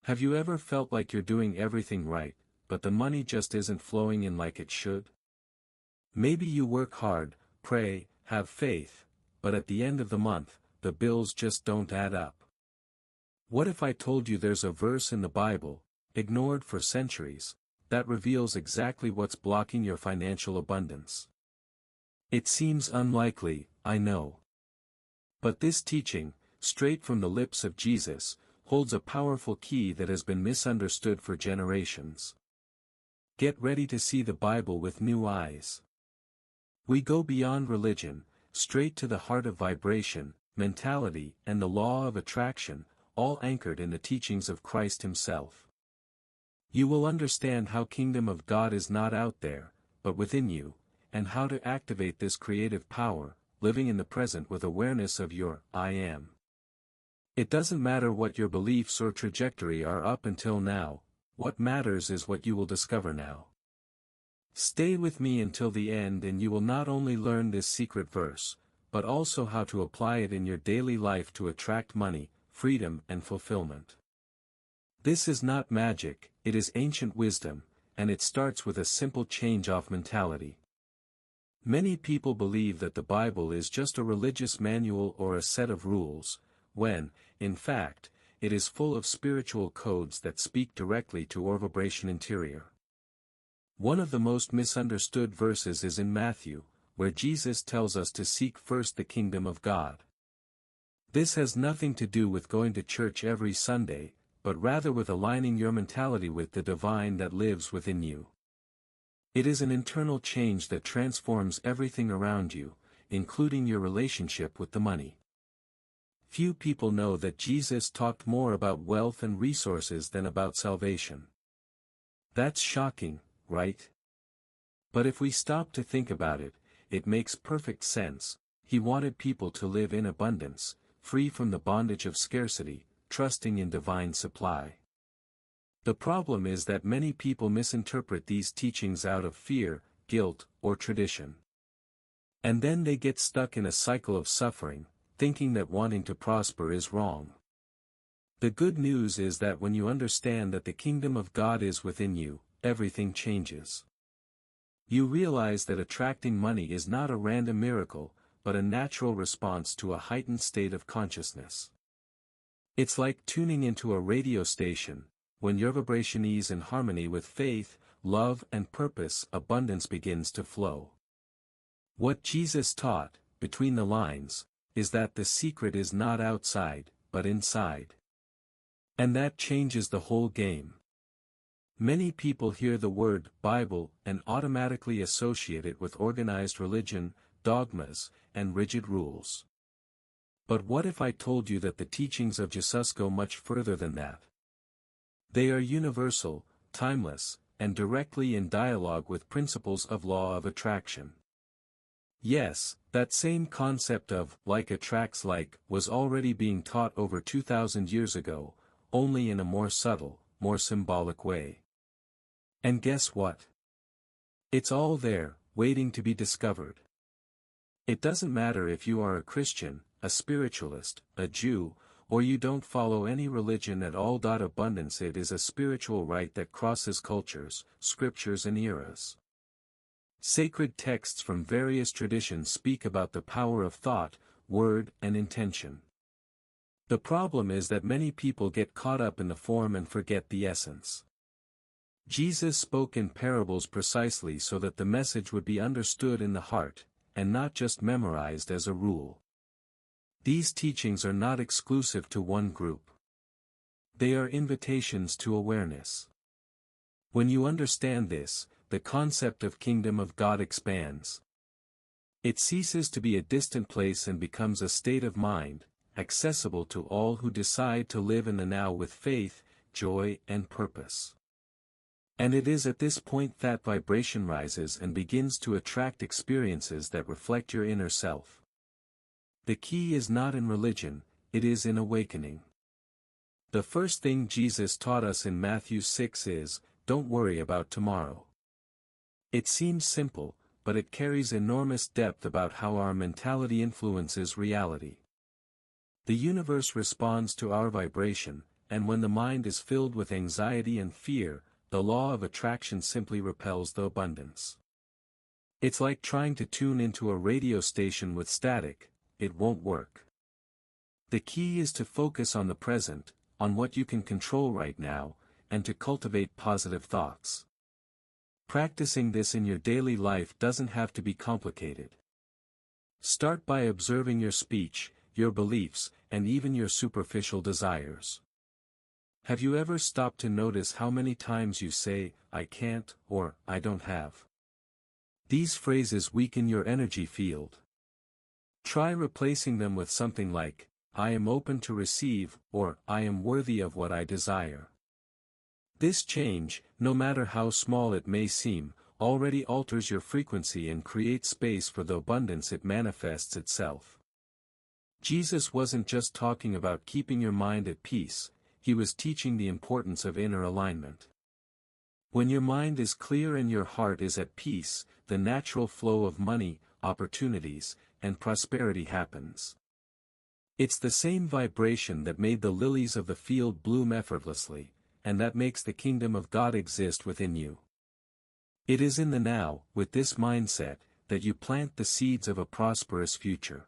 Have you ever felt like you're doing everything right, but the money just isn't flowing in like it should? Maybe you work hard, pray, have faith, but at the end of the month, the bills just don't add up. What if I told you there's a verse in the Bible, ignored for centuries, that reveals exactly what's blocking your financial abundance? It seems unlikely, I know. But this teaching, straight from the lips of Jesus, holds a powerful key that has been misunderstood for generations. Get ready to see the Bible with new eyes. We go beyond religion, straight to the heart of vibration, mentality, and the law of attraction, all anchored in the teachings of Christ Himself. You will understand how Kingdom of God is not out there, but within you, and how to activate this creative power, living in the present with awareness of your I Am. It doesn't matter what your beliefs or trajectory are up until now, what matters is what you will discover now. Stay with me until the end and you will not only learn this secret verse, but also how to apply it in your daily life to attract money, freedom and fulfillment. This is not magic, it is ancient wisdom, and it starts with a simple change of mentality. Many people believe that the Bible is just a religious manual or a set of rules, when, in fact, it is full of spiritual codes that speak directly to our vibration interior. One of the most misunderstood verses is in Matthew, where Jesus tells us to seek first the kingdom of God. This has nothing to do with going to church every Sunday, but rather with aligning your mentality with the divine that lives within you. It is an internal change that transforms everything around you, including your relationship with the money. Few people know that Jesus talked more about wealth and resources than about salvation. That's shocking, right? But if we stop to think about it, it makes perfect sense. He wanted people to live in abundance, free from the bondage of scarcity, trusting in divine supply. The problem is that many people misinterpret these teachings out of fear, guilt, or tradition. And then they get stuck in a cycle of suffering, thinking that wanting to prosper is wrong. The good news is that when you understand that the kingdom of God is within you, everything changes. You realize that attracting money is not a random miracle, but a natural response to a heightened state of consciousness. It's like tuning into a radio station. When your vibration is in harmony with faith, love and purpose, abundance begins to flow. What Jesus taught, between the lines, is that the secret is not outside, but inside. And that changes the whole game. Many people hear the word Bible and automatically associate it with organized religion, dogmas, and rigid rules. But what if I told you that the teachings of Jesus go much further than that? They are universal, timeless, and directly in dialogue with principles of law of attraction. Yes, that same concept of like attracts like was already being taught over 2,000 years ago, only in a more subtle, more symbolic way. And guess what? It's all there, waiting to be discovered. It doesn't matter if you are a Christian, a spiritualist, a Jew, or you don't follow any religion at all. Abundance, it is a spiritual right that crosses cultures, scriptures and eras. Sacred texts from various traditions speak about the power of thought, word, and intention. The problem is that many people get caught up in the form and forget the essence. Jesus spoke in parables precisely so that the message would be understood in the heart, and not just memorized as a rule. These teachings are not exclusive to one group. They are invitations to awareness. When you understand this, the concept of Kingdom of God expands. It ceases to be a distant place and becomes a state of mind, accessible to all who decide to live in the now with faith, joy, and purpose. And it is at this point that vibration rises and begins to attract experiences that reflect your inner self. The key is not in religion, it is in awakening. The first thing Jesus taught us in Matthew 6 is, don't worry about tomorrow. It seems simple, but it carries enormous depth about how our mentality influences reality. The universe responds to our vibration, and when the mind is filled with anxiety and fear, the law of attraction simply repels the abundance. It's like trying to tune into a radio station with static, it won't work. The key is to focus on the present, on what you can control right now, and to cultivate positive thoughts. Practicing this in your daily life doesn't have to be complicated. Start by observing your speech, your beliefs, and even your superficial desires. Have you ever stopped to notice how many times you say, "I can't," or "I don't have"? These phrases weaken your energy field. Try replacing them with something like, "I am open to receive," or "I am worthy of what I desire." This change, no matter how small it may seem, already alters your frequency and creates space for the abundance it manifests itself. Jesus wasn't just talking about keeping your mind at peace, he was teaching the importance of inner alignment. When your mind is clear and your heart is at peace, the natural flow of money, opportunities, and prosperity happens. It's the same vibration that made the lilies of the field bloom effortlessly, and that makes the kingdom of God exist within you. It is in the now, with this mindset, that you plant the seeds of a prosperous future.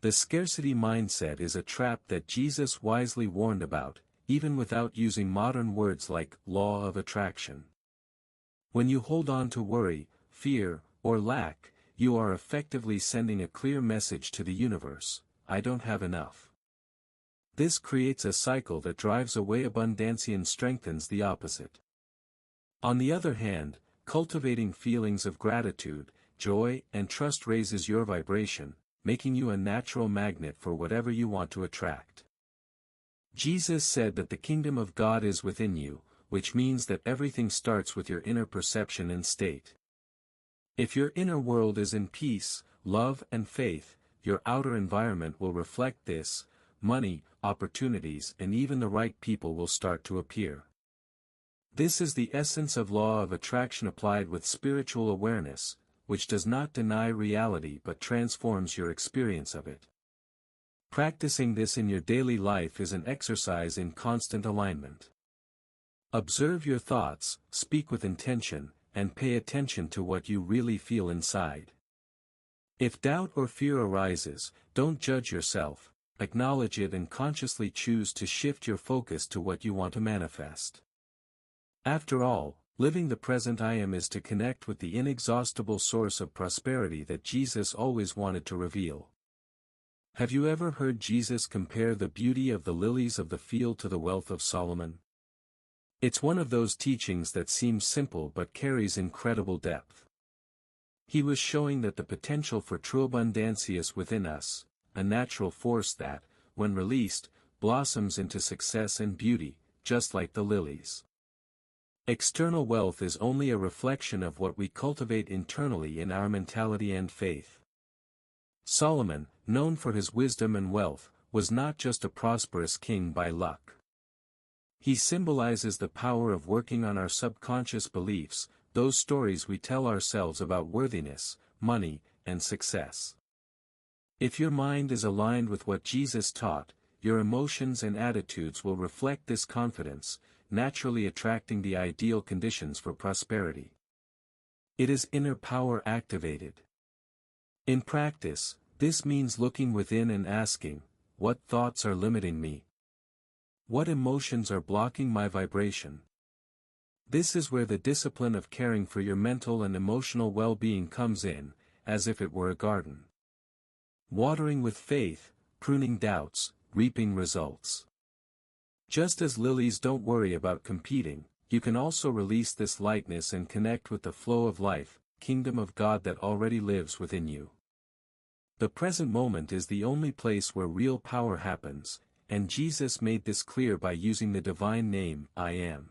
The scarcity mindset is a trap that Jesus wisely warned about, even without using modern words like law of attraction. When you hold on to worry, fear, or lack, you are effectively sending a clear message to the universe: I don't have enough. This creates a cycle that drives away abundance and strengthens the opposite. On the other hand, cultivating feelings of gratitude, joy, and trust raises your vibration, making you a natural magnet for whatever you want to attract. Jesus said that the kingdom of God is within you, which means that everything starts with your inner perception and state. If your inner world is in peace, love, and faith, your outer environment will reflect this. Money, opportunities, and even the right people will start to appear. This is the essence of law of attraction applied with spiritual awareness, which does not deny reality but transforms your experience of it. Practicing this in your daily life is an exercise in constant alignment. Observe your thoughts, speak with intention, and pay attention to what you really feel inside. If doubt or fear arises, don't judge yourself, acknowledge it and consciously choose to shift your focus to what you want to manifest. After all, living the present I am is to connect with the inexhaustible source of prosperity that Jesus always wanted to reveal. Have you ever heard Jesus compare the beauty of the lilies of the field to the wealth of Solomon? It's one of those teachings that seems simple but carries incredible depth. He was showing that the potential for true abundance is within us, a natural force that, when released, blossoms into success and beauty, just like the lilies. External wealth is only a reflection of what we cultivate internally in our mentality and faith. Solomon, known for his wisdom and wealth, was not just a prosperous king by luck. He symbolizes the power of working on our subconscious beliefs, those stories we tell ourselves about worthiness, money, and success. If your mind is aligned with what Jesus taught, your emotions and attitudes will reflect this confidence, naturally attracting the ideal conditions for prosperity. It is inner power activated. In practice, this means looking within and asking, what thoughts are limiting me? What emotions are blocking my vibration? This is where the discipline of caring for your mental and emotional well-being comes in, as if it were a garden. Watering with faith, pruning doubts, reaping results. Just as lilies don't worry about competing, you can also release this lightness and connect with the flow of life, kingdom of God that already lives within you. The present moment is the only place where real power happens, and Jesus made this clear by using the divine name, I Am.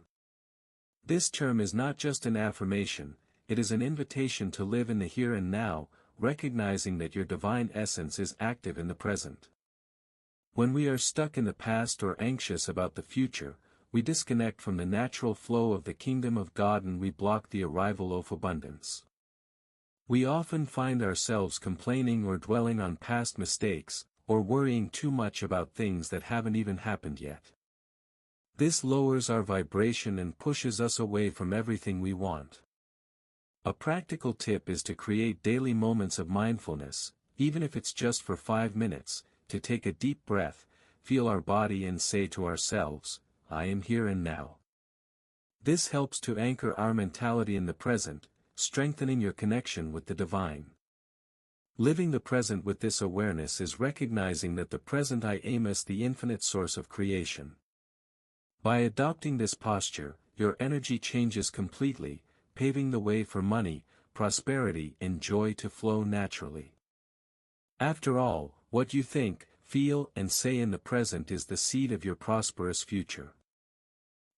This term is not just an affirmation, it is an invitation to live in the here and now, recognizing that your divine essence is active in the present. When we are stuck in the past or anxious about the future, we disconnect from the natural flow of the kingdom of God and we block the arrival of abundance. We often find ourselves complaining or dwelling on past mistakes, or worrying too much about things that haven't even happened yet. This lowers our vibration and pushes us away from everything we want. A practical tip is to create daily moments of mindfulness, even if it's just for 5 minutes, to take a deep breath, feel our body and say to ourselves, I am here and now. This helps to anchor our mentality in the present, strengthening your connection with the divine. Living the present with this awareness is recognizing that the present I am is the infinite source of creation. By adopting this posture, your energy changes completely, paving the way for money, prosperity and joy to flow naturally. After all, what you think, feel and say in the present is the seed of your prosperous future.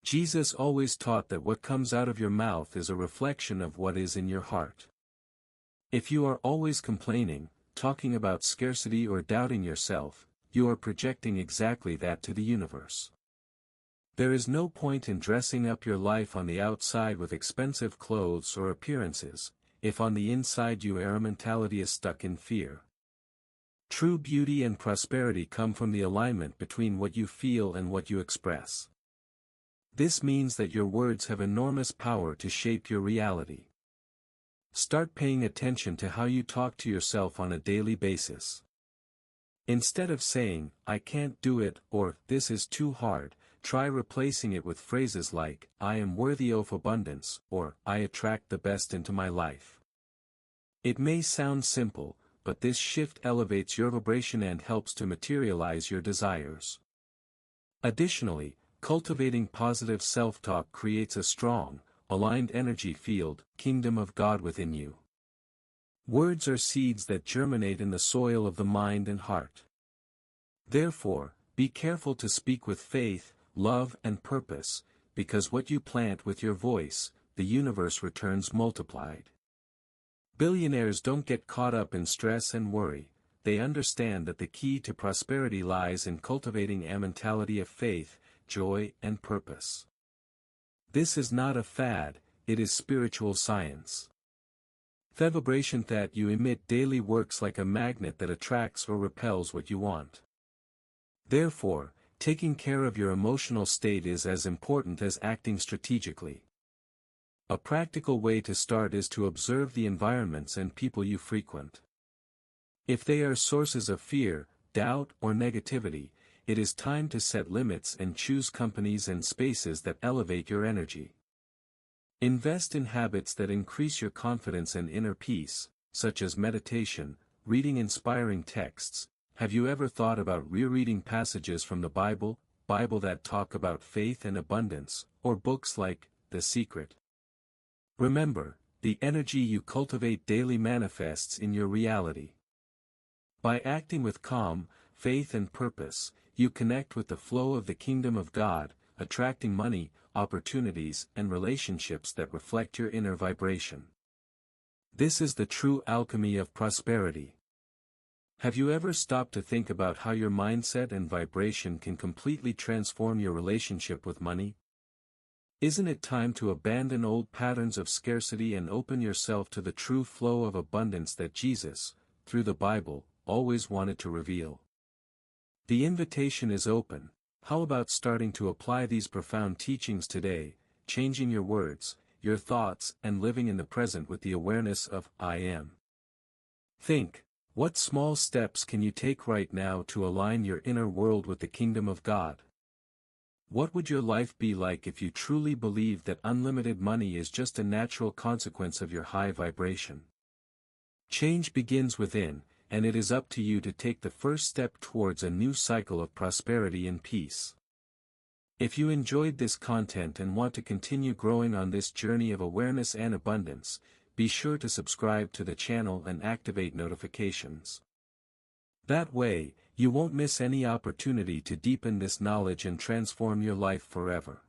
Jesus always taught that what comes out of your mouth is a reflection of what is in your heart. If you are always complaining, talking about scarcity or doubting yourself, you are projecting exactly that to the universe. There is no point in dressing up your life on the outside with expensive clothes or appearances, if on the inside your mentality is stuck in fear. True beauty and prosperity come from the alignment between what you feel and what you express. This means that your words have enormous power to shape your reality. Start paying attention to how you talk to yourself on a daily basis. Instead of saying, I can't do it, or, this is too hard, try replacing it with phrases like, I am worthy of abundance, or, I attract the best into my life. It may sound simple, but this shift elevates your vibration and helps to materialize your desires. Additionally, cultivating positive self-talk creates a strong, aligned energy field, kingdom of God within you. Words are seeds that germinate in the soil of the mind and heart. Therefore, be careful to speak with faith, love and purpose, because what you plant with your voice, the universe returns multiplied. Billionaires don't get caught up in stress and worry, they understand that the key to prosperity lies in cultivating a mentality of faith, joy and purpose. This is not a fad, it is spiritual science. The vibration that you emit daily works like a magnet that attracts or repels what you want. Therefore, taking care of your emotional state is as important as acting strategically. A practical way to start is to observe the environments and people you frequent. If they are sources of fear, doubt or negativity, it is time to set limits and choose companies and spaces that elevate your energy. Invest in habits that increase your confidence and inner peace, such as meditation, reading inspiring texts. Have you ever thought about rereading passages from the Bible that talk about faith and abundance, or books like The Secret? Remember, the energy you cultivate daily manifests in your reality. By acting with calm, faith and purpose, you connect with the flow of the kingdom of God, attracting money, opportunities and relationships that reflect your inner vibration. This is the true alchemy of prosperity. Have you ever stopped to think about how your mindset and vibration can completely transform your relationship with money? Isn't it time to abandon old patterns of scarcity and open yourself to the true flow of abundance that Jesus, through the Bible, always wanted to reveal? The invitation is open. How about starting to apply these profound teachings today, changing your words, your thoughts and living in the present with the awareness of I am? Think. What small steps can you take right now to align your inner world with the kingdom of God? What would your life be like if you truly believed that unlimited money is just a natural consequence of your high vibration? Change begins within, and it is up to you to take the first step towards a new cycle of prosperity and peace. If you enjoyed this content and want to continue growing on this journey of awareness and abundance, be sure to subscribe to the channel and activate notifications. That way, you won't miss any opportunity to deepen this knowledge and transform your life forever.